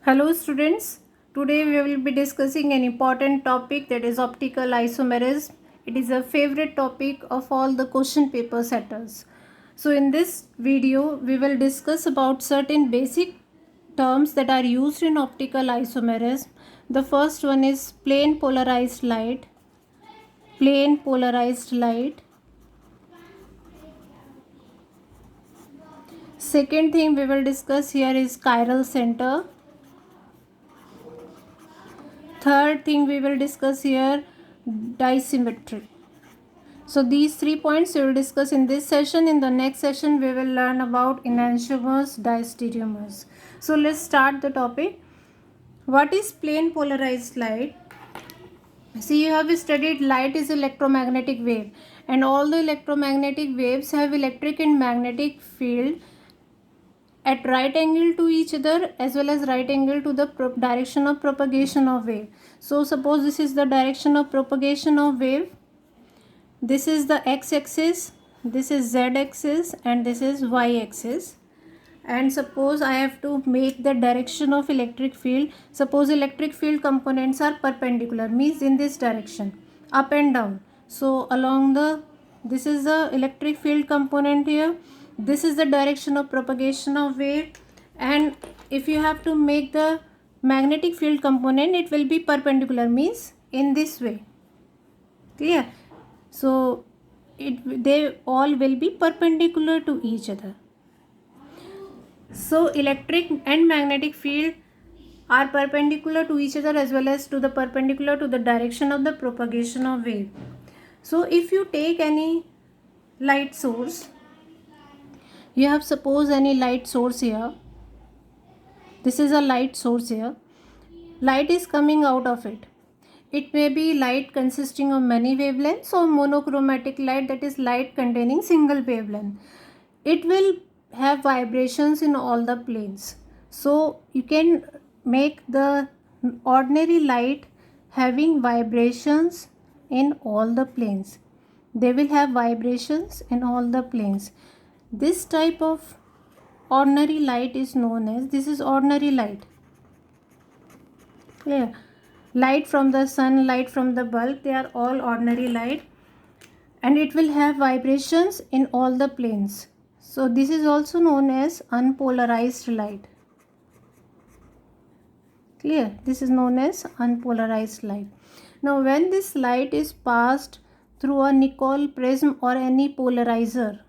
Hello students, today we will be discussing an important topic, that is optical isomerism. It is a favorite topic of all the question paper setters. So in this video we will discuss about certain basic terms that are used in optical isomerism. The first one is plane polarized light. Plane polarized light. Second thing we will discuss here is chiral center. Third thing we will discuss here, dissymmetry. So these 3 points we will discuss in this session. In the next session we will learn about enantiomers, diastereomers. So let's start the topic. What is plane polarized light? See, you have studied light is electromagnetic wave, and all the electromagnetic waves have electric and magnetic field at right angle to each other as well as right angle to the direction of propagation of wave. So suppose this is the direction of propagation of wave. This is the x-axis, this is z-axis, and this is y-axis. And suppose I have to make the direction of electric field. Suppose electric field components are perpendicular, means in this direction, up and down. So along this is the electric field component here. This is the direction of propagation of wave. And if you have to make the magnetic field component, it will be perpendicular, means in this way. Clear? So they all will be perpendicular to each other. So electric and magnetic field are perpendicular to each other as well as to the perpendicular to the direction of the propagation of wave. So if you take any light source, you have suppose any light source here. This is a light source here. Light is coming out of it. It may be light consisting of many wavelengths or monochromatic light, that is light containing single wavelength. It will have vibrations in all the planes. So you can make the ordinary light having vibrations in all the planes. They will have vibrations in all the planes. This type of ordinary light is known as, this is ordinary light. Clear? Light from the sun, light from the bulb, they are all ordinary light, and it will have vibrations in all the planes. So this is also known as unpolarized light. Clear? This is known as unpolarized light. Now when this light is passed through a Nicol prism or any polarizer.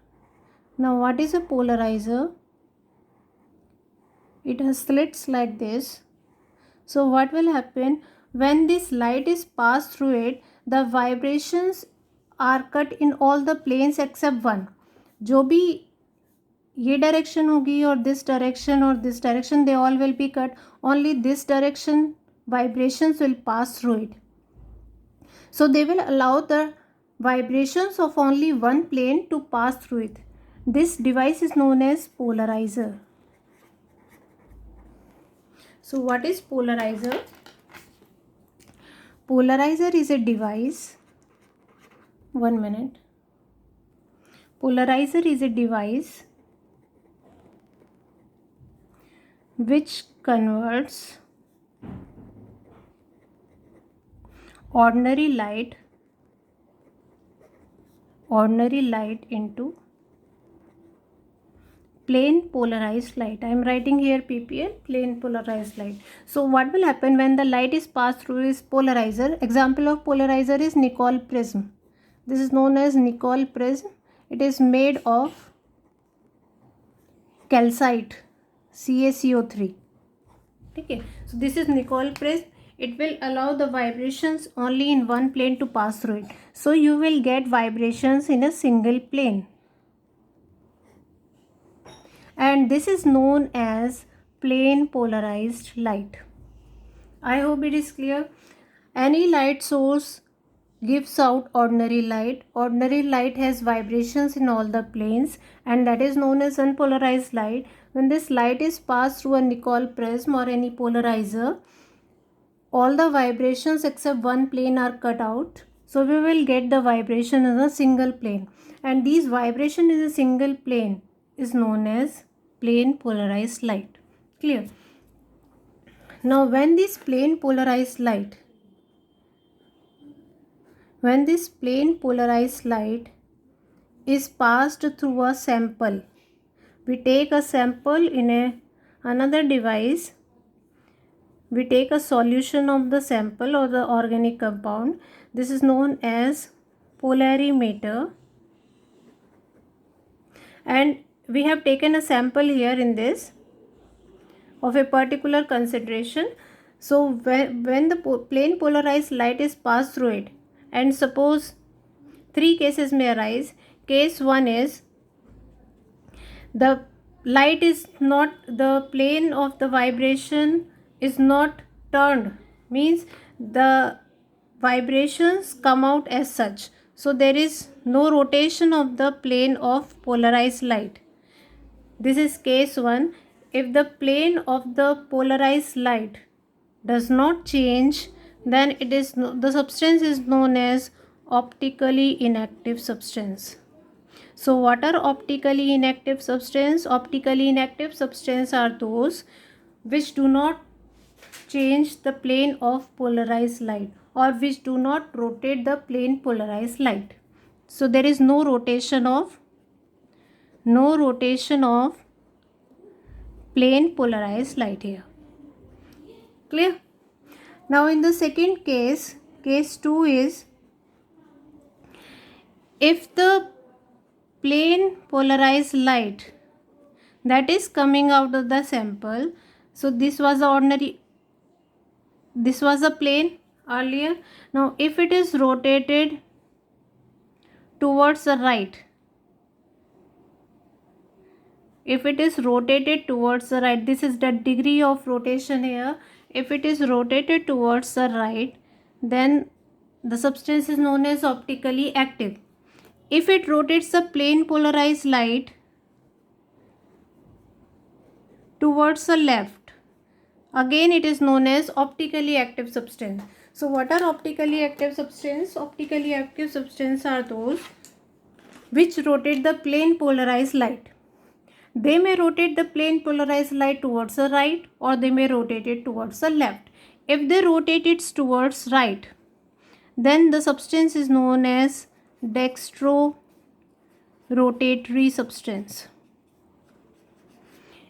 Now what is a polarizer? It has slits like this. So what will happen? When this light is passed through it, the vibrations are cut in all the planes except one. जो भी ये direction होगी और this direction, they all will be cut. Only this direction vibrations will pass through it. So they will allow the vibrations of only one plane to pass through it. This device is known as polarizer. So what is polarizer? Polarizer is a device. 1 minute. Polarizer is a device which converts ordinary light into plane polarized light. I am writing here PPL, plane polarized light. So what will happen when the light is passed through this polarizer? Example of polarizer is Nicol prism. This is known as Nicol prism. It is made of calcite, CaCO3. Okay. So this is Nicol prism. It will allow the vibrations only in one plane to pass through it. So you will get vibrations in a single plane. And this is known as plane polarized light. I hope it is clear. Any light source gives out ordinary light. Ordinary light has vibrations in all the planes, and that is known as unpolarized light. When this light is passed through a Nicol prism or any polarizer, all the vibrations except one plane are cut out. So we will get the vibration in a single plane, and these vibration in a single plane is known as plane polarized light. Clear? Now when this plane polarized light is passed through a sample, we take a sample in another device, we take a solution of the sample or the organic compound. This is known as polarimeter, and we have taken a sample here in this of a particular concentration. So when the plane polarized light is passed through it, and suppose three cases may arise. Case 1 is the light is not, the plane of the vibration is not turned, means the vibrations come out as such, so there is no rotation of the plane of polarized light. This is case 1. If the plane of the polarized light does not change, then it is the substance is known as optically inactive substance. So what are optically inactive substance? Optically inactive substance are those which do not change the plane of polarized light, or which do not rotate the plane polarized light. So there is no rotation of plane polarized light here. Clear? Now in the second case, case 2 is if the plane polarized light that is coming out of the sample, so this was a plane earlier. Now if it is rotated towards the right, this is the degree of rotation here. If it is rotated towards the right, then the substance is known as optically active. If it rotates the plane polarized light towards the left, again it is known as optically active substance. So what are optically active substance? Optically active substance are those which rotate the plane polarized light. They may rotate the plane polarized light towards the right, or they may rotate it towards the left. If they rotate it towards right, then the substance is known as dextrorotatory substance.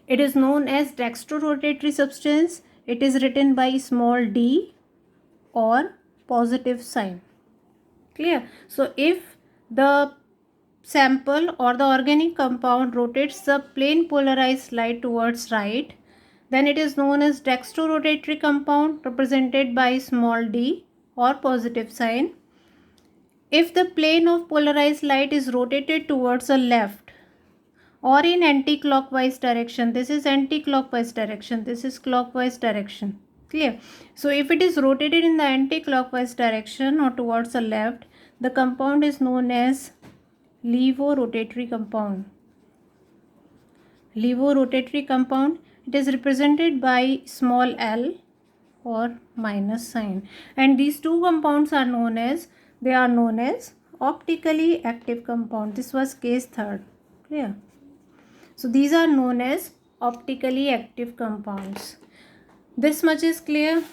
It is known as dextrorotatory substance. It is written by small d or positive sign. Clear? So if the sample or the organic compound rotates the plane polarized light towards right, then it is known as dextrorotatory compound, represented by small d or positive sign. If the plane of polarized light is rotated towards the left or in anti-clockwise direction, this is anti-clockwise direction, this is clockwise direction. Clear? So if it is rotated in the anti-clockwise direction or towards the left, the compound is known as levorotatory compound. Levorotatory compound, it is represented by small l or minus sign, and these two compounds are known as optically active compound. This was case 3rd. Clear? So these are known as optically active compounds. This much is clear.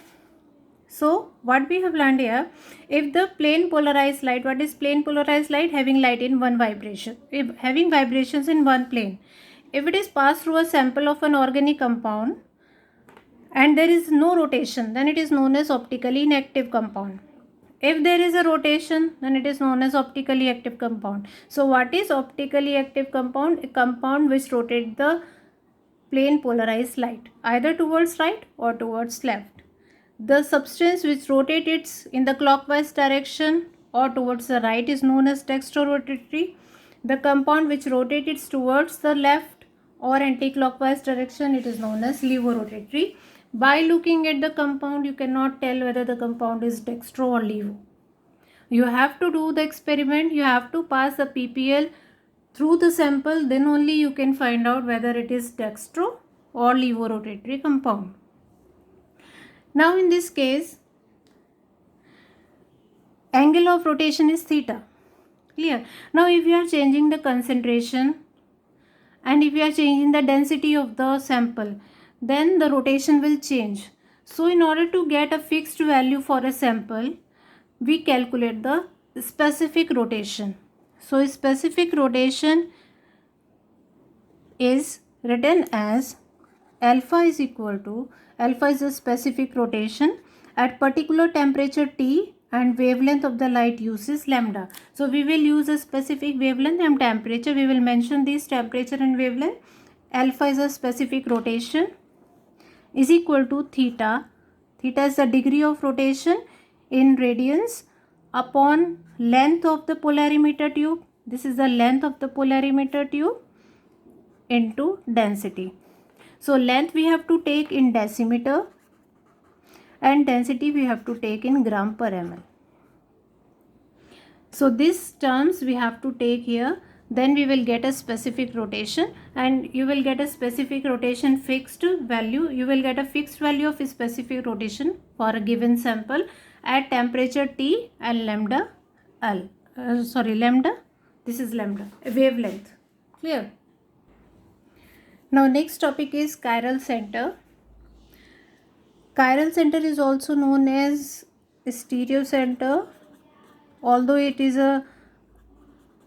So what we have learned here, if the plane polarized light, what is plane polarized light? Having light in one vibration, having vibrations in one plane. If it is passed through a sample of an organic compound and there is no rotation, then it is known as optically inactive compound. If there is a rotation, then it is known as optically active compound. So what is optically active compound? A compound which rotates the plane polarized light either towards right or towards left. The substance which rotates in the clockwise direction or towards the right is known as dextrorotatory. The compound which rotates towards the left or anti-clockwise direction, it is known as levorotatory. By looking at the compound, you cannot tell whether the compound is dextro or levo. You have to do the experiment, you have to pass the PPL through the sample, then only you can find out whether it is dextro or levorotatory compound. Now in this case, angle of rotation is theta. Clear? Now if you are changing the concentration and if you are changing the density of the sample, then the rotation will change. So in order to get a fixed value for a sample, we calculate the specific rotation. So specific rotation is written as alpha is equal to, alpha is the specific rotation at particular temperature T and wavelength of the light uses lambda. So we will use a specific wavelength and temperature. We will mention these temperature and wavelength. Alpha is a specific rotation is equal to theta. Theta is the degree of rotation in radians upon length of the polarimeter tube. This is the length of the polarimeter tube into density. So length we have to take in decimeter and density we have to take in gram per ml. So these terms we have to take here, then we will get a specific rotation, and you will get a specific rotation fixed value. You will get a fixed value of a specific rotation for a given sample at temperature T and lambda L. Lambda, this is lambda, wavelength. Clear? Now next topic is chiral center. Chiral center is also known as stereo center, although it is a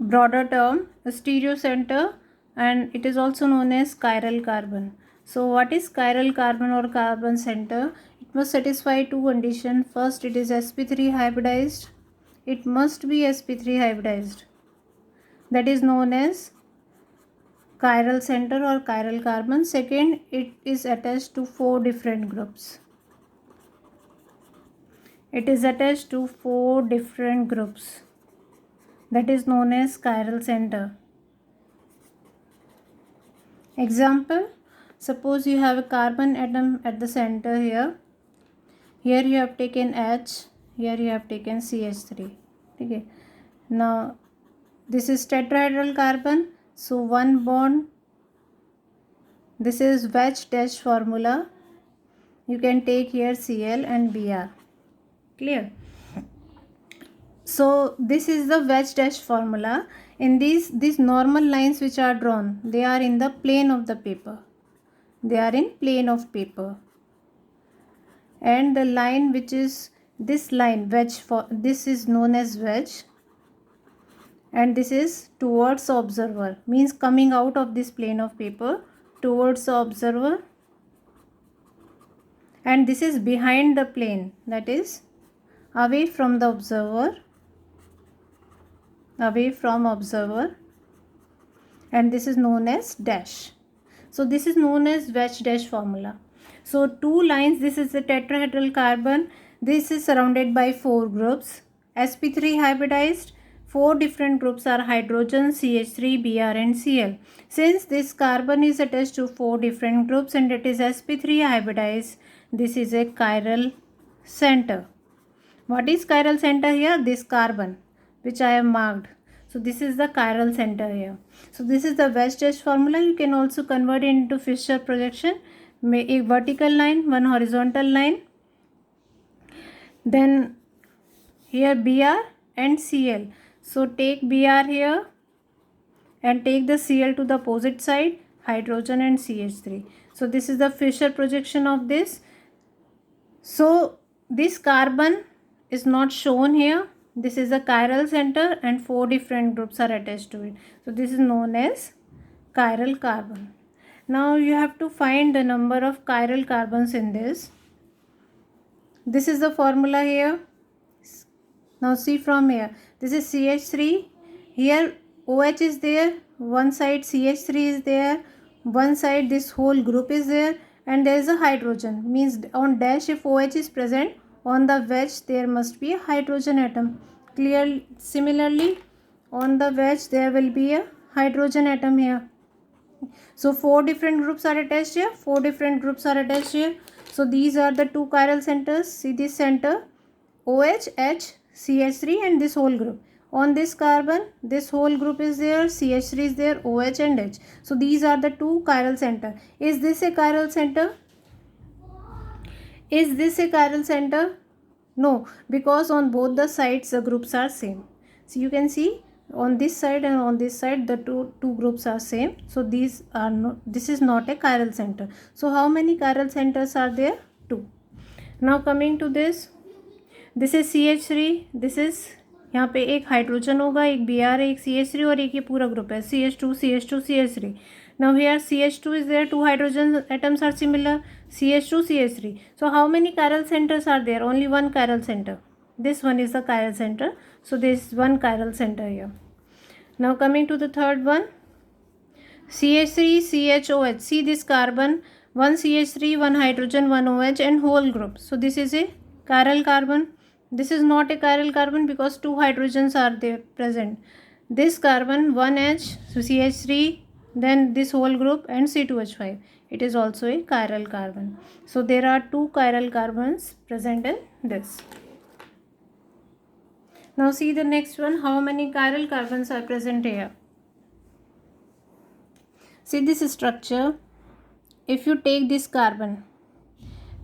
broader term, a stereo center, and it is also known as chiral carbon. So what is chiral carbon or carbon center? It must satisfy two conditions. First, it is sp3 hybridized. It must be sp3 hybridized. That is known as chiral center or chiral carbon. Second, it is attached to 4 different groups. It is attached to 4 different groups. That is known as chiral center. Example, suppose you have a carbon atom at the center here. Here you have taken H, here you have taken CH3. Okay. Now this is tetrahedral carbon. So one bond. This is Wedge dash formula. You can take here Cl and Br. Clear? So this is the wedge dash formula. In these normal lines which are drawn, they are in the plane of the paper. They are in plane of paper. And the line which is this line wedge, for this is known as wedge, and this is towards the observer, means coming out of this plane of paper towards the observer, and this is behind the plane, that is away from the observer, away from observer, and this is known as dash. So this is known as wedge dash formula. So two lines, this is the tetrahedral carbon, this is surrounded by 4 groups, sp3 hybridized. 4 different groups are hydrogen, CH3, Br and Cl. Since this carbon is attached to 4 different groups and it is sp3 hybridized, this is a chiral center. What is chiral center here? This carbon which I have marked. So this is the chiral center here. So this is the wedge dash formula. You can also convert it into Fischer projection. A vertical line, one horizontal line. Then here Br and Cl. So take Br here and take the Cl to the opposite side, hydrogen and CH3. So this is the Fischer projection of this. So this carbon is not shown here. This is the chiral center and 4 different groups are attached to it. So this is known as chiral carbon. Now you have to find the number of chiral carbons in this. This is the formula here. Now see from here. This is CH3. Here OH is there. One side CH3 is there. One side this whole group is there. And there is a hydrogen. Means on dash if OH is present, on the wedge there must be a hydrogen atom. Clearly, similarly on the wedge there will be a hydrogen atom here. So 4 different groups are attached here. 4 different groups are attached here. So these are the 2 chiral centers. See this center, OH, H, CH3 and this whole group. On this carbon, this whole group is there, CH3 is there, OH and H. So these are the 2 chiral center. Is this a chiral center? Is this a chiral center? No, because on both the sides the groups are same. So you can see on this side and on this side the two groups are same. So this is not a chiral center. So how many chiral centers are there? 2. Now coming to this is CH3, this is, यहाँ पे एक hydrogen होगा, एक Br है, एक CH3 और एक ये पूरा ग्रुप है CH2 CH2 CH3. Now here CH2 is there, two hydrogen atoms are similar, CH2 CH3. So how many chiral centers are there? Only one chiral center. This one is the chiral center. So there is one chiral center here. Now coming to the third one, CH3 CHOH. See this carbon, one CH3, one hydrogen, one OH and whole group. So this is a chiral carbon. This is not a chiral carbon because two hydrogens are there present. This carbon, one H, so CH3, then this whole group and C2H5. It is also a chiral carbon. So there are two chiral carbons present in this. Now see the next one, how many chiral carbons are present here. See this structure. If you take this carbon,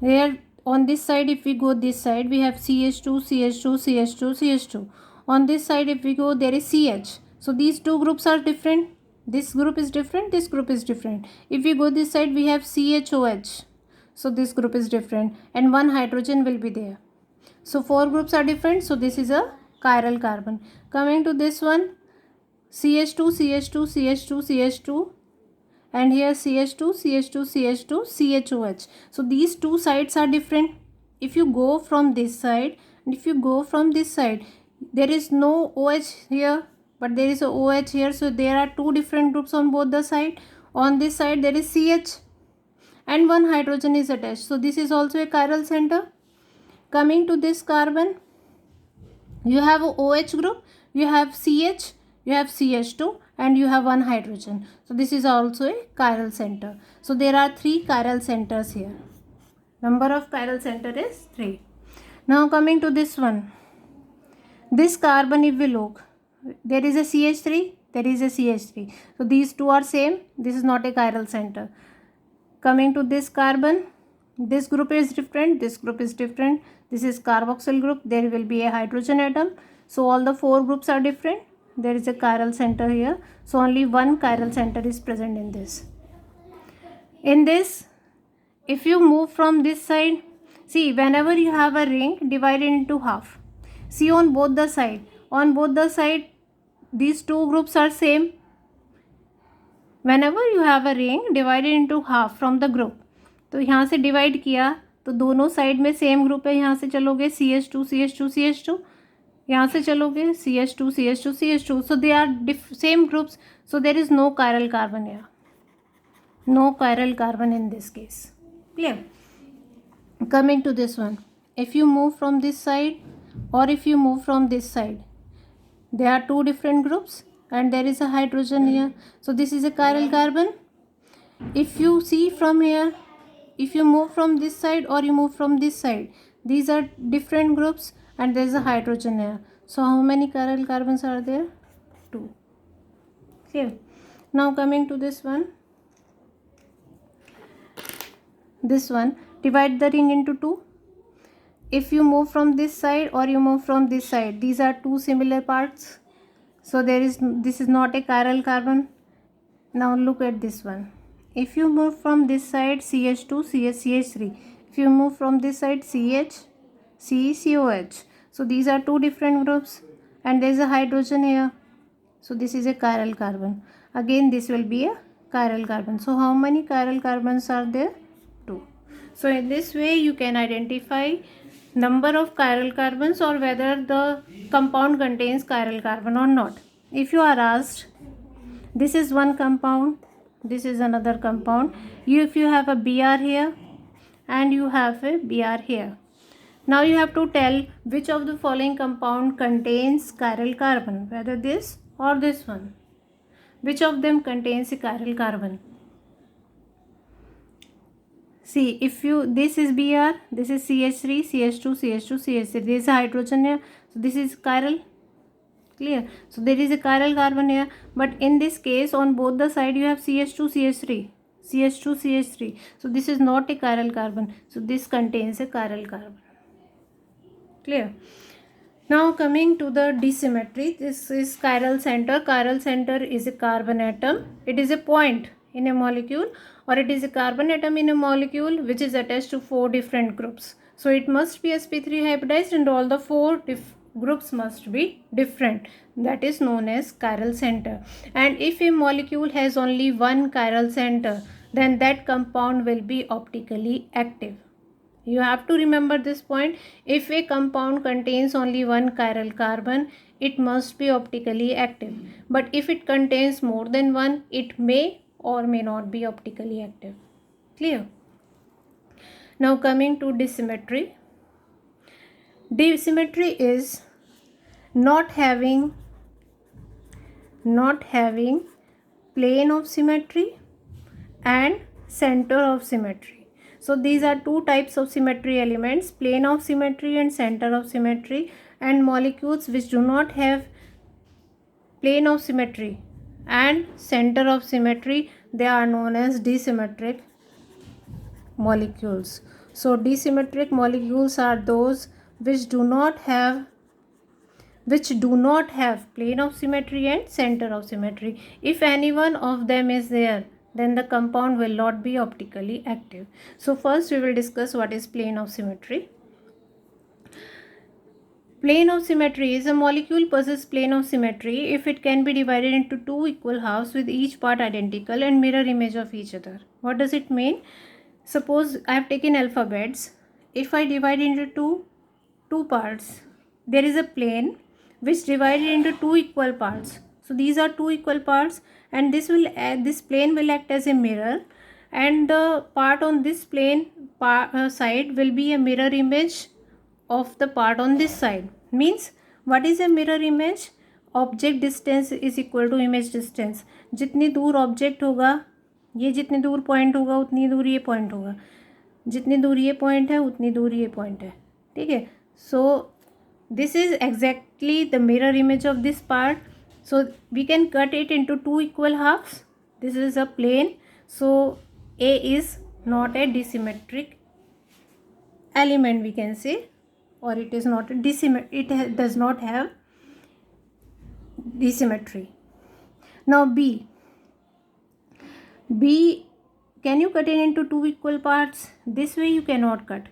here on this side, if we go this side, we have CH2, CH2, CH2, CH2. On this side, if we go, there is CH. So these two groups are different. This group is different, this group is different. If we go this side, we have CHOH. So this group is different and one hydrogen will be there. So four groups are different. So this is a chiral carbon. Coming to this one, CH2, CH2, CH2, CH2. And here CH2, CH2, CH2, CHOH. So these two sides are different. If you go from this side and if you go from this side, there is no OH here, but there is a OH here. So there are two different groups on both the side. On this side there is CH and one hydrogen is attached. So this is also a chiral center. Coming to this carbon, you have a OH group, you have CH, you have CH2 and you have one hydrogen. So this is also a chiral center. So there are three chiral centers here. Number of chiral center is 3. Now coming to this one. This carbon, if we look, there is a CH3, there is a CH3. So these two are same. This is not a chiral center. Coming to this carbon, this group is different, this group is different. This is carboxyl group, there will be a hydrogen atom. So all the four groups are different. There is a chiral center here. So only one chiral center is present in this. In this, if you move from this side, see whenever you have a ring divided into half, see on both the side, these two groups are same. Whenever you have a ring divided into half from the group, तो यहाँ से divide किया तो दोनों side में same group है. यहाँ से चलोगे CH2 CH2 CH2, यहाँ से चलोगे CH2 CH2 CH2. So they are same groups. So there is no chiral carbon here. No chiral carbon in this case. Clear? Coming to this one. If you move from this side or if you move from this side, there are two different groups and there is a hydrogen here. So this is a chiral carbon. If you see from here, if you move from this side or you move from this side, these are different groups and there is a hydrogen here. So how many chiral carbons are there? 2. Clear? Now coming to this one. This one, divide the ring into 2. If you move from this side or you move from this side, these are two similar parts. So this is not a chiral carbon. Now look at this one. If you move from this side, CH2 CH3. If you move from this side, CH CCOH. So these are two different groups and there is a hydrogen here. So this is a chiral carbon. Again this will be a chiral carbon. So how many chiral carbons are there? 2. So in this way you can identify number of chiral carbons or whether the compound contains chiral carbon or not. If you are asked, this is one compound, this is another compound. If you have a Br here and you have a Br here. Now you have to tell which of the following compound contains chiral carbon, whether this or this one. Which of them contains a chiral carbon? See, this is Br, this is CH3, CH2, CH2, CH3. There is a hydrogen here. So this is chiral. Clear? So there is a chiral carbon here. But in this case, on both the side, you have CH2, CH3. CH2, CH3. So this is not a chiral carbon. So this contains a chiral carbon. Clear? Now coming to the D-symmetry. This is chiral center. Chiral center is a carbon atom. It is a point. in a molecule, or it is a carbon atom in a molecule which is attached to 4 different groups. So it must be sp3 hybridized and all the 4 groups must be different. That is known as chiral center. And if a molecule has only one chiral center, then that compound will be optically active. You have to remember this point. If a compound contains only one chiral carbon, it must be optically active. But if it contains more than one, it may or may not be optically active. Clear? Now coming to dissymmetry. Dissymmetry is not having plane of symmetry and center of symmetry. So these are two types of symmetry elements, plane of symmetry and center of symmetry. And molecules which do not have plane of symmetry and center of symmetry, they are known as disymmetric molecules. So disymmetric molecules are those which do not have plane of symmetry and center of symmetry. If any one of them is there, then the compound will not be optically active. So first we will discuss what is plane of symmetry. Plane of symmetry is a molecule possesses plane of symmetry if it can be divided into two equal halves with each part identical and mirror image of each other. What does it mean? Suppose I have taken alphabets. If I divide into two parts, there is a plane which divided into two equal parts. So these are two equal parts, and this plane will act as a mirror, and the part on this plane side will be a mirror image of the part on this side. Means what is a mirror image? Object distance is equal to image distance. जितनी दूर object होगा, ये जितनी दूर point होगा उतनी दूर ये पॉइंट होगा, जितनी दूर ये पॉइंट है उतनी दूर ये पॉइंट है. ठीक है. सो this is exactly the mirror image of this part. So we can cut it into two equal halves. This is a plane. So A is not a disymmetric element, we can say, or it is not a does not have dissymmetry. Now B, can you cut it into two equal parts? This way you cannot cut,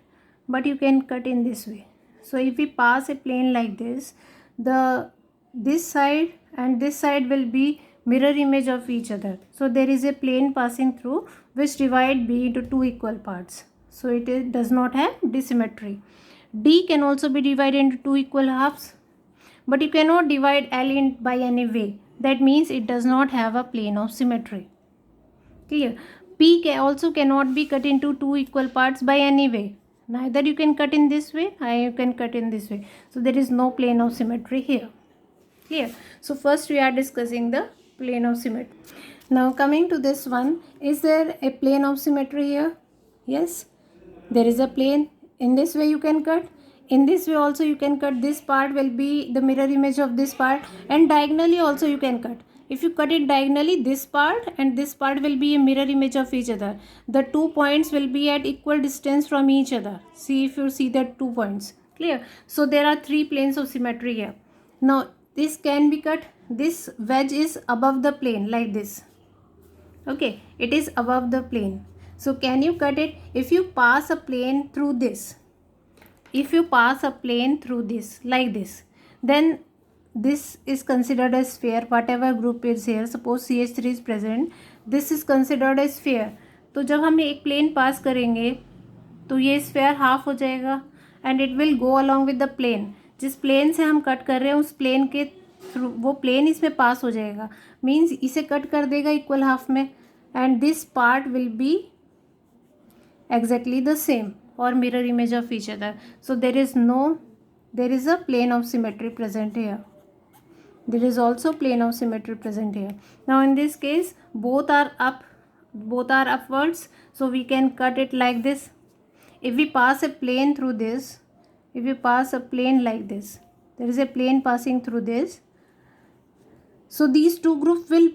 but you can cut in this way. So if we pass a plane like this, this side and this side will be mirror image of each other. So there is a plane passing through which divide B into two equal parts. So it does not have dissymmetry. D can also be divided into two equal halves, but you cannot divide L by any way. That means it does not have a plane of symmetry. Clear? P also cannot be cut into two equal parts by any way. Neither you can cut in this way, or you can cut in this way. So there is no plane of symmetry here. Clear? So first we are discussing the plane of symmetry. Now coming to this one, is there a plane of symmetry here? Yes, there is a plane. In this way you can cut. In this way also you can cut. This part will be the mirror image of this part, and diagonally also you can cut. If you cut it diagonally, this part and this part will be a mirror image of each other. The 2 points will be at equal distance from each other. See if you see that 2 points. Clear? So there are 3 planes of symmetry here. Now this can be cut. This wedge is above the plane like this. Okay, it is above the plane. So can you cut it? If you pass a plane through this, like this, then this is considered as sphere. Whatever group is here, suppose CH3 is present, this is considered as sphere. तो जब हम एक plane पास करेंगे तो ये sphere half हो जाएगा, and it will go along with the plane. जिस प्लेन से हम कट कर रहे हैं उस प्लेन के थ्रू वो प्लेन इसमें पास हो जाएगा. मीन्स इसे कट कर देगा इक्वल हाफ में, and this part will be exactly the same or mirror image of each other. So there is a plane of symmetry present here. There is also plane of symmetry present here. Now in this case both are upwards, so we can cut it like this. If we pass a plane through this, if we pass a plane like this, there is a plane passing through this, so these two groups will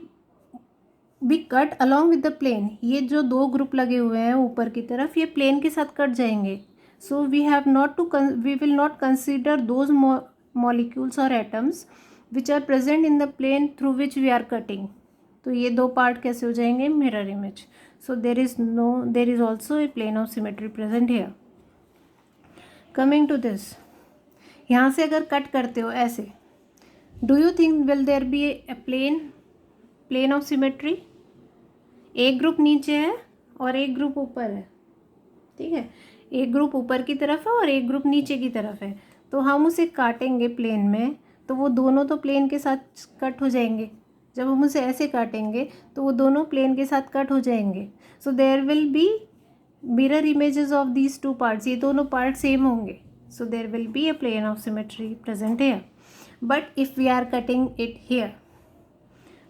be cut along with the plane. ये जो 2 group लगे हुए हैं ऊपर की तरफ, ये plane के साथ कट जाएंगे. So we will not consider those molecules और atoms which are present in the plane through which we are cutting. तो ये दो पार्ट कैसे हो जाएंगे, mirror image. So there is also a plane of symmetry present here. Coming to this, यहाँ से अगर कट करते हो ऐसे, do you think will there be a plane of symmetry? एक ग्रुप नीचे है और एक ग्रुप ऊपर है, ठीक है. एक ग्रुप ऊपर की तरफ है और एक ग्रुप नीचे की तरफ है. तो हम उसे काटेंगे प्लेन में, तो वो दोनों तो प्लेन के साथ कट हो जाएंगे. जब हम उसे ऐसे काटेंगे तो वो दोनों प्लेन के साथ कट हो जाएंगे. So there will be mirror images of these two parts. ये दोनों पार्ट सेम होंगे. So there will be a plane of symmetry present here. But if we are cutting it here,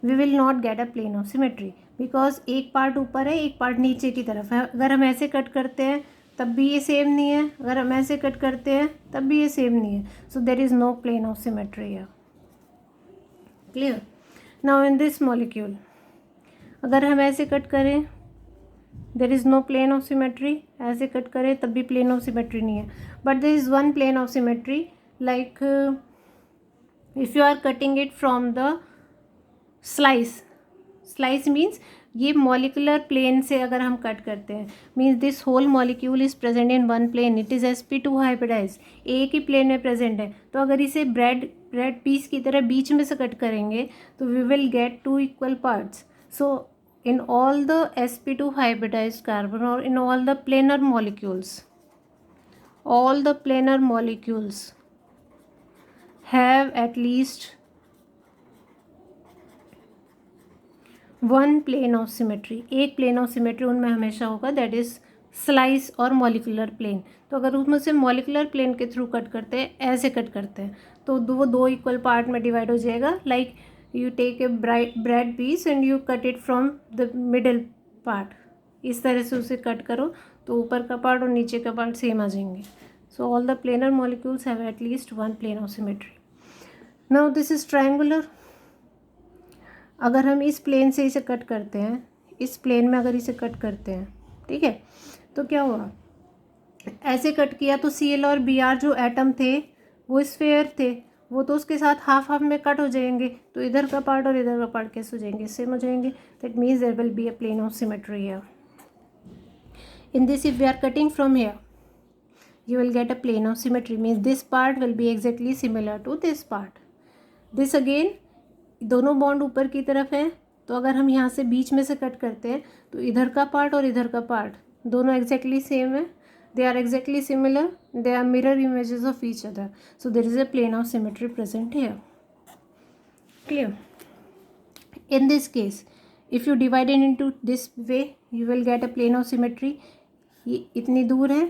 we will not get a plane of symmetry, because एक पार्ट ऊपर है, एक part नीचे की तरफ है. अगर हम ऐसे कट करते हैं तब भी ये सेम नहीं है, अगर हम ऐसे कट करते हैं तब भी ये सेम नहीं है. So there is no plane of symmetry here. Clear? Now in this molecule, अगर हम ऐसे कट करें, there is no plane of symmetry. ऐसे कट करें तब भी प्लेन ऑफ सिमेट्री नहीं है. But there is one plane of symmetry, like if you are cutting it from the slice means ये मॉलिकुलर प्लेन से अगर हम कट करते हैं, means this whole molecule is present in one plane, it is sp2 hybridize, एक ही plane में present है. तो अगर इसे ब्रेड पीस की तरह बीच में से कट करेंगे तो we will get two equal parts. So in all the sp2 hybridized carbon or in all the planar molecules have at least one plane of symmetry. एक प्लेन ऑफ सिमेट्री उनमें हमेशा होगा, दैट इज स्लाइस और molecular plane. तो अगर उसमें से molecular plane के थ्रू कट करते हैं, ऐसे कट करते हैं, तो वो दो इक्वल पार्ट में डिवाइड हो जाएगा. Like you take a bread piece and you cut it from the middle part. इस तरह से उसे कट करो तो ऊपर का पार्ट और नीचे का पार्ट सेम आ जाएंगे. So all the planar molecules have at least one plane of symmetry. Now this is triangular. अगर हम इस प्लेन से इसे कट करते हैं, इस प्लेन में अगर इसे कट करते हैं, ठीक है, तो क्या हुआ, ऐसे कट किया तो Cl और Br जो एटम थे वो स्फेयर थे, वो तो उसके साथ हाफ हाफ में कट हो जाएंगे. तो इधर का पार्ट और इधर का पार्ट कैसे हो जाएंगे, सेम हो जाएंगे. That means there will be a plane of symmetry here. In this if we are cutting from here, you will get a plane of symmetry, means this part will be exactly similar to this part. This again, दोनों bond ऊपर की तरफ है, तो अगर हम यहाँ से बीच में से कट करते हैं तो इधर का पार्ट और इधर का पार्ट दोनों एग्जैक्टली सेम है. They are exactly similar. They are mirror images of each other. So there is a plane of symmetry present here. Clear? In this case, if you divide it into this way, you will get a plane of symmetry. ये इतनी दूर है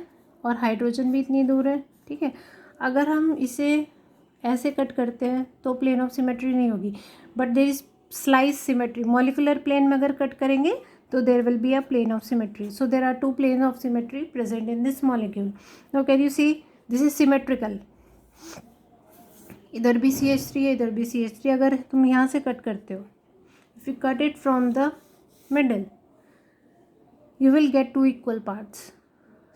और hydrogen भी इतनी दूर है, ठीक है. अगर हम इसे ऐसे कट करते हैं तो प्लेन ऑफ सिमेट्री नहीं होगी. But there is slice symmetry. Molecular plane में अगर कट करेंगे so there will be a plane of symmetry. So there are two planes of symmetry present in this molecule. Now can you see, this is symmetrical. इधर भी CH3 है, इधर भी CH3. अगर तुम यहाँ से कट करते हो, if you cut it from the middle, you will get two equal parts.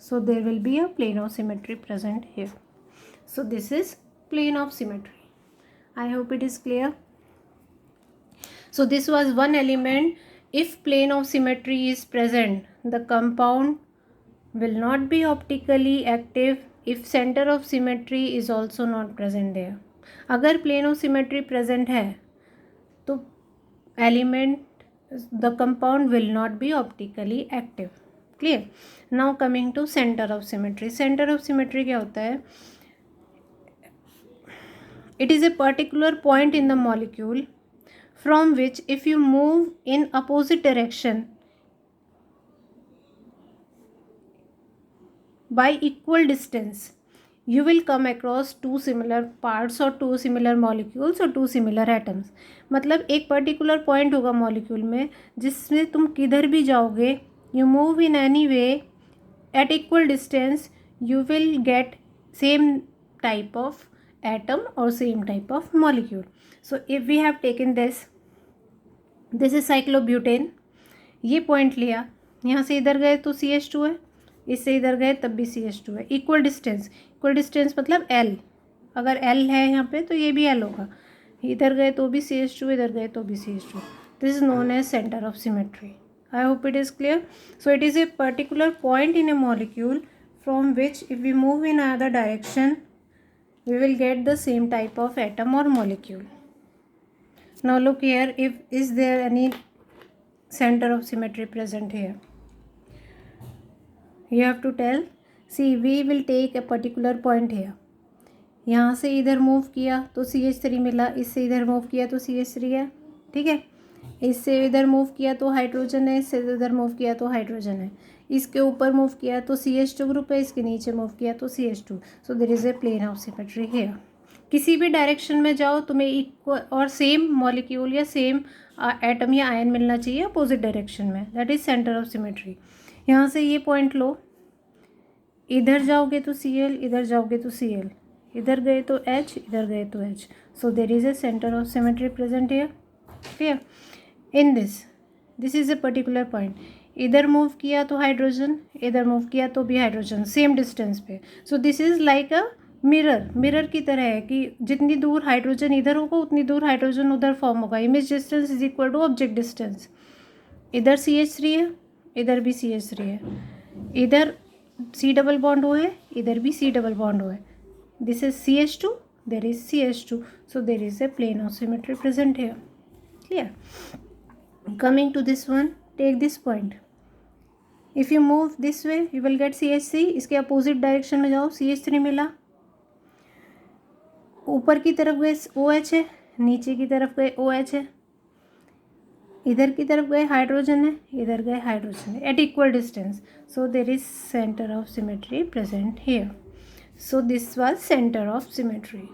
So there will be a plane of symmetry present here. So this is plane of symmetry. I hope it is clear. So this was one element. If plane of symmetry is present, the compound will not be optically active if center of symmetry is also not present there. अगर plane of symmetry present है तो element, the compound will not be optically active. Clear? Now coming to center of symmetry. Center of symmetry क्या होता है? It is a particular point in the molecule from which if you move in opposite direction by equal distance, you will come across two similar parts or two similar molecules or two similar atoms. मतलब एक particular point होगा molecule में जिसमें तुम किधर भी जाओगे, you move in any way at equal distance, you will get same type of atom or same type of molecule. So if we have taken this is cyclobutane. ये point लिया, यहाँ से इधर गए तो CH2 है, इससे इधर गए तब भी CH2 है. इक्वल डिस्टेंस मतलब L. अगर L है यहाँ पे तो ये भी L होगा. इधर गए तो भी CH2, इधर गए तो भी CH2. This is known as center of symmetry. I hope it is clear. So it is a particular point in a molecule from which if we move in another direction, we will get the same type of atom or molecule. Now look here, if is there any center of symmetry present here? You have to tell. See, we will take a particular point here. यहाँ से इधर move किया तो CH3 मिला, इससे इधर move किया तो CH3 है, ठीक है। इससे इधर मूव किया तो हाइड्रोजन है, इससे इधर मूव किया तो हाइड्रोजन है, इसके ऊपर मूव किया तो CH2 ग्रुप है, इसके नीचे मूव किया तो CH2। So there is a plane of symmetry here. किसी भी डायरेक्शन में जाओ तुम्हें इक्वल और सेम मॉलिक्यूल या सेम एटम या आयन मिलना चाहिए अपोजिट डायरेक्शन में, that is centre of symmetry. यहाँ से ये पॉइंट लो, इधर जाओगे तो Cl, इधर जाओगे तो Cl, इधर गए तो H, इधर गए तो H। So there is a centre of symmetry present here. Clear? In this is a particular point. इधर मूव किया तो हाइड्रोजन, इधर मूव किया तो भी हाइड्रोजन, सेम डिस्टेंस पे। So this is like a mirror की तरह है कि जितनी दूर हाइड्रोजन इधर होगा उतनी दूर हाइड्रोजन उधर फॉर्म होगा। Image distance is equal to object distance. इधर CH3 है, इधर भी CH3 है, इधर C डबल बॉन्ड O है, इधर भी C डबल बॉन्ड O है। This is CH2, there is CH2, so there is a plane of symmetry present here. Clear? Coming to this one, take this point. If you move this way you will get CH3। इसके opposite direction में जाओ, CH3 मिला, ऊपर की तरफ गए OH है, नीचे की तरफ गए OH है, इधर की तरफ गए हाइड्रोजन है, इधर गए हाइड्रोजन है, at equal distance. So there is centre of symmetry present here. So this was centre of symmetry.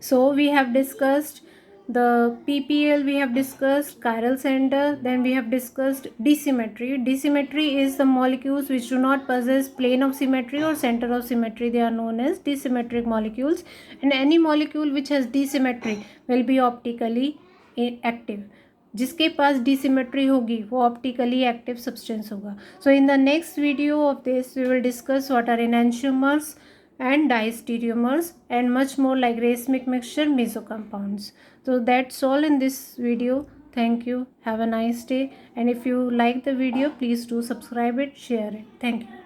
So we have discussed the PPL, we have discussed chiral center, then we have discussed dissymmetry. Dissymmetry is the molecules which do not possess plane of symmetry or center of symmetry. They are known as dissymmetric molecules, and any molecule which has dissymmetry will be optically active. जिसके पास dissymmetry होगी वो optically active substance होगा. So in the next video of this we will discuss what are enantiomers and diastereomers and much more like racemic mixture mesocompounds. So that's all in this video. Thank you. Have a nice day. And if you like the video, please do subscribe it, share it. Thank you.